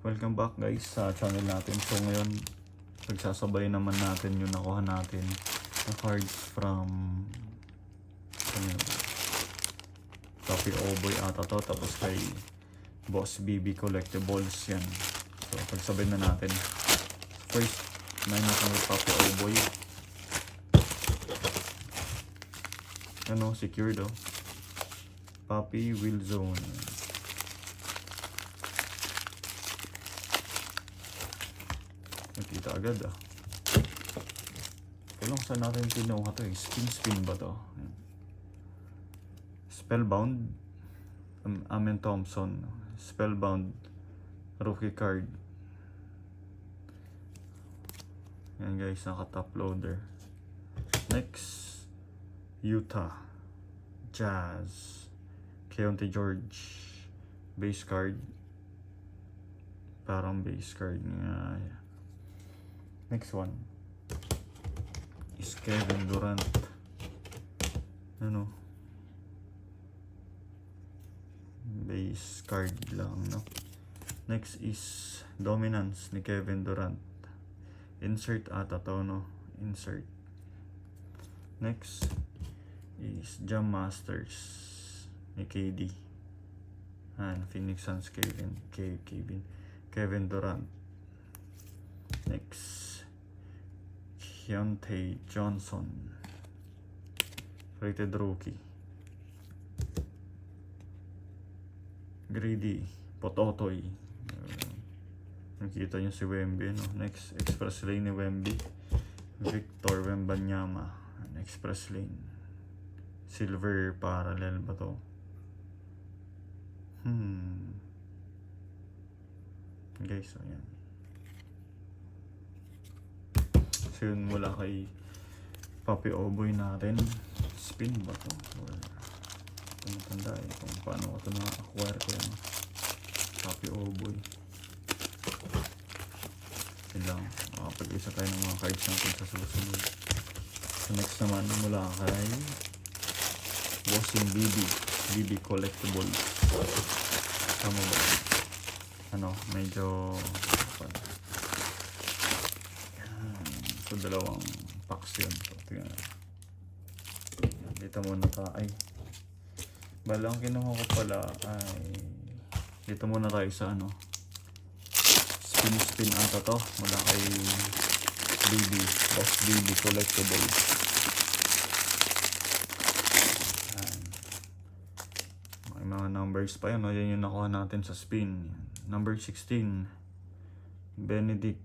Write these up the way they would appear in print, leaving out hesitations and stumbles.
Welcome back guys sa channel natin. So ngayon, pagsasabay naman natin yung nakuha natin na cards from Copy Oboy ata to, tapos kay Boss BB Collectibles yan. So pagsabay na natin. First, may nakuha Copy Oboy. Ano, secured oh. Puppy Will Zone. Nakita agad ah. Kailang saan natin kinuha to eh. Spin ba to? Spellbound. Amen Thompson. Spellbound. Rookie card. Yan guys, naka-top loader. Next, Utah Jazz. Keontae George. Base card. Parang base card nga. Next one is Kevin Durant. Ano? Base card lang, no? Next is Dominance ni Kevin Durant. Insert ata to, no? Insert. Next is Jam Masters ni KD. Phoenix Suns Kevin Durant. Next, Keontae Johnson, rated rookie. Greedy Pototoy. Nakita nyo si Wemby, no? Next, Express Lane ni Wemby. Victor Wembanyama, Express Lane. Silver parallel ba to? Guys, so yan. So yun, mula kay Puppy Oboy natin. Spin ba to? Or tumatanda eh kung paano ko ito na-acquire ko yan. Puppy Oboy. Yun lang. Makapag-isa tayo ng mga cards natin sa susunod. So next naman, mula kay Bossing BB Collectibles. Tama ba? Ano, medyo so dalawang packs yun. So tingnan natin. Dito muna tayo. Ay, balang kinuha ko pala ay dito muna tayo sa ano, spin ata to mula kay Boss BB Collectibles. May mga numbers pa yan, no? Yan yung nakuha natin sa spin. Number 16, Benedict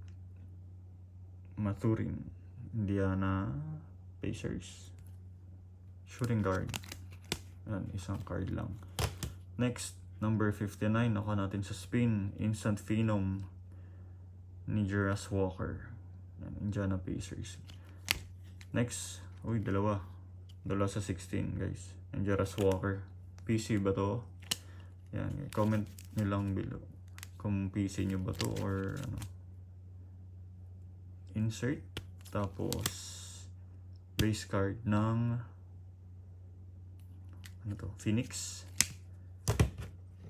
Mathurin, Indiana Pacers. Shooting guard. Yan, isang card lang. Next, number 59, nakuha natin sa spin. Instant Phenom ni Jarace Walker. Yan, Indiana Pacers. Next, dalawa sa 16 guys. And Jarace Walker. PC ba to? Yan, comment nyo lang below kung PC nyo ba to or ano. Insert, tapos base card ng ano to, Phoenix.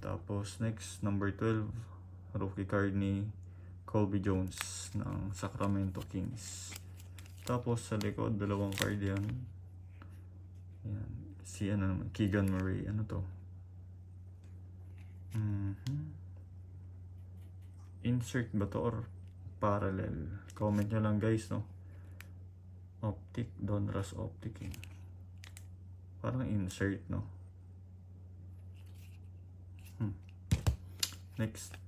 Tapos next, number 12, rookie card ni Colby Jones ng Sacramento Kings. Tapos sa likod, dalawang card yan. Yan, si ano naman, Keegan Murray. Ano to? Insert ba to or parallel? Comment nyo lang guys, no? Optic, Donruss Optic eh. Parang insert, no? Next,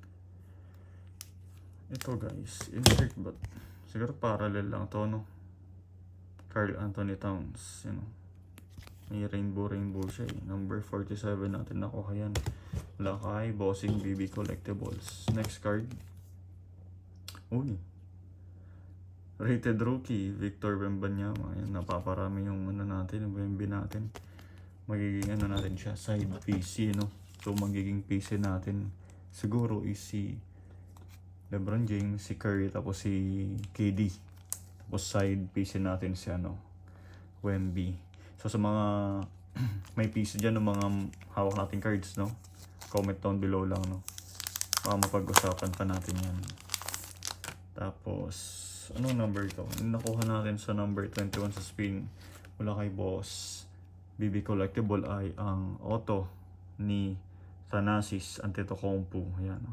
ito guys, insert ba? Siguro parallel lang to, no? Karl Anthony Towns, you know? May rainbow siya eh. Number 47 natin nakuha yan. Wala kay Bossing BB Collectibles. Next card. Rated rookie, Victor Wembanyama. Ayan, napaparami yung ano natin, yung Wemby natin. Magiging ano natin siya, side PC, no? So magiging PC natin siguro is si LeBron James, si Curry, tapos si KD. Tapos side PC natin si ano, Wemby. So sa mga may PC dyan ng mga hawak nating cards, no? Comment down below lang, no? Baka mapag-usapan pa natin yan. Tapos, anong number to? Nakuha natin sa number 21 sa spin mula kay Boss BB Collectible ay ang auto ni Thanasis Antetokounmpo. Ayan.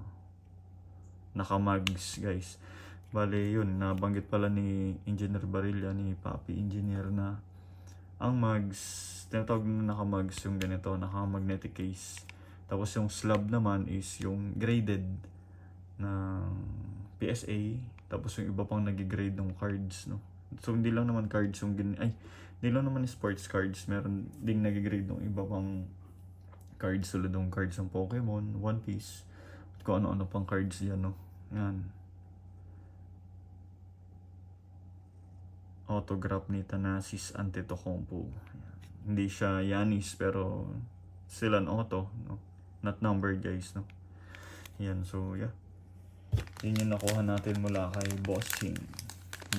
Naka-mags guys. Bale yun, nabanggit pala ni Engineer Barilla, ni Papi Engineer na ang mags, tinatawag na naka-mags yung ganito, naka-magnetic case. Tapos yung slab naman is yung graded ng PSA. Tapos yung iba pang nag-grade ng cards, no. So hindi lang naman cards yung hindi lang naman sports cards, meron ding nag-grade ng iba pang cards, tulad ng cards ng Pokemon, One Piece, at kung ano-ano pang cards yan, no. Yan. Autograph ni Thanasis Antetokounmpo. Hindi siya Yanis, pero still an auto, no? Not numbered guys, no. Yan, so yeah. Yun yung nakuha natin mula kay Bossing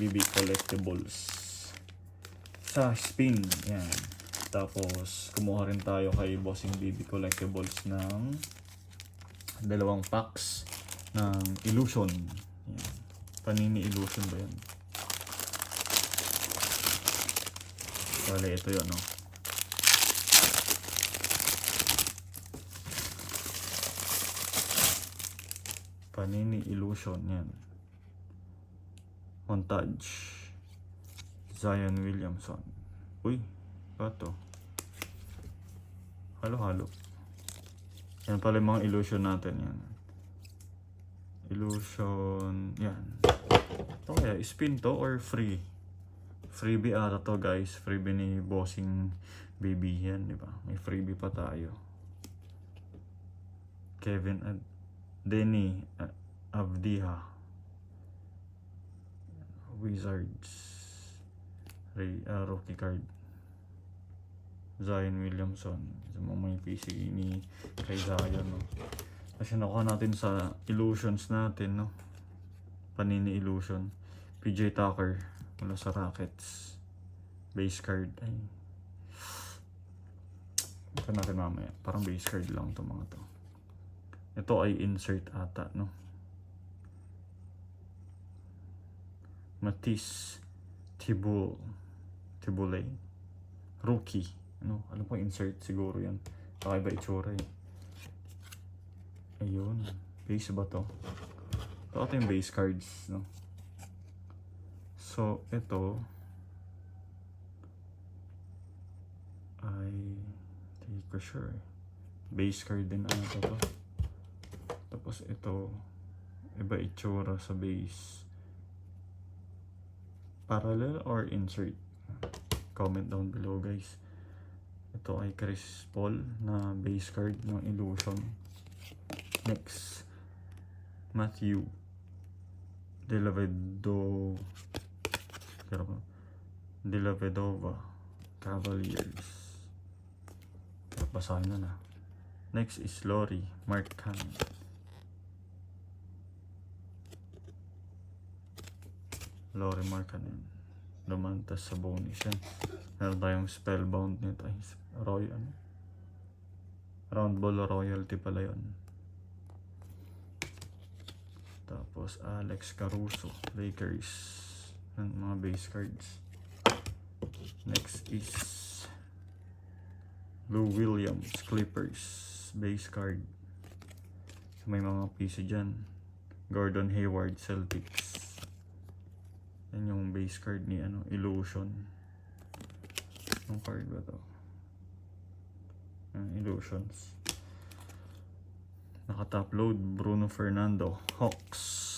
BB Collectibles sa spin. Yan. Tapos kumuha rin tayo kay Bossing BB Collectibles ng 2 packs ng Illusion. Yan. Panini Illusion ba yan? Wala, ito yun, no? Panini Illusion, yan. Montage. Zion Williamson. Uy, pato. Halo-halo. Yan pala yung mga illusion natin, yan. Illusion, yan. Ito kaya, spin to or free? Freebie ata to guys. Freebie ni Bossing Baby yan, di ba? May freebie pa tayo. Kevin at Denny Avdiha. Wizards. Rookie card. Zion Williamson. Sa mga may PC ni kay Zion, no? Kasi nakuha natin sa illusions natin, no? Panini Illusion. PJ Tucker mula sa Rockets. Base card. Ay. Ito natin mamaya. Parang base card lang to mga to. Ito ay insert ata, no? Matisse Tibule. Rookie. Ano? Alam ko insert siguro yan. Kakaiba itsura eh. Ayun. Base ba to? Ito yung base cards, no? So, ito ay hindi ko sure. Base card din ano to. Tapos ito, iba itsura sa base. Parallel or insert? Comment down below guys. Ito ay Chris Paul na base card ng Illusion. Next, Matthew Dellavedova Cavaliers. Basahin na. Next is Lori Markkanen. Lori Markkanen. Dumantas sa bonus yan. Meron tayong spellbound nito. Round ball royalty pala yun. Tapos Alex Caruso, Lakers. Ang mga base cards. Next is Lou Williams, Clippers, base card. So, may mga PC dyan. Gordon Hayward, Celtics. Yan yung base card ni Illusion. Anong card ba to? Illusions. Naka-top load, Bruno Fernando, Hawks.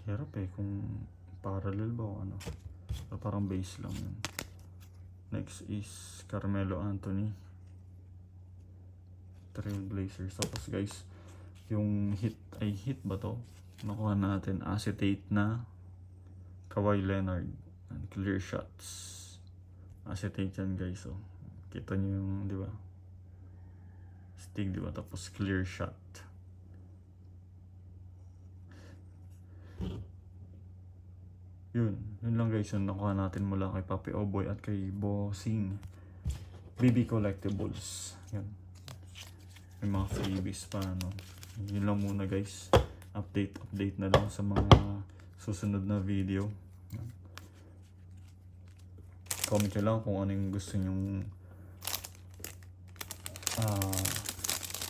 Hirap eh kung parallel ba o ano. Pero parang base lang yun. Next is Carmelo Anthony, Trailblazers. Tapos guys, yung hit ba to? Nakuha natin acetate na Kawhi Leonard and clear shots. Acetate yan guys, oh. Kita nyo yung, di ba? Stick, di ba? Tapos clear shot. Yun lang guys, yung nakuha natin mula kay Papi Oboy at kay Bossing BB Collectibles. Yun. may mga freebies pa, no. Yun lang muna guys, update na lang sa mga susunod na video. Comment nyo lang kung ano yung gusto nyong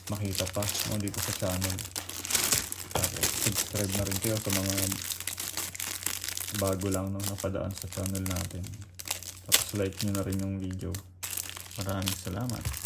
makita pa, no, dito sa channel. Tapos subscribe na rin kayo sa mga bago lang, no, napadaan sa channel natin. Tapos like nyo na rin yung video. Maraming salamat.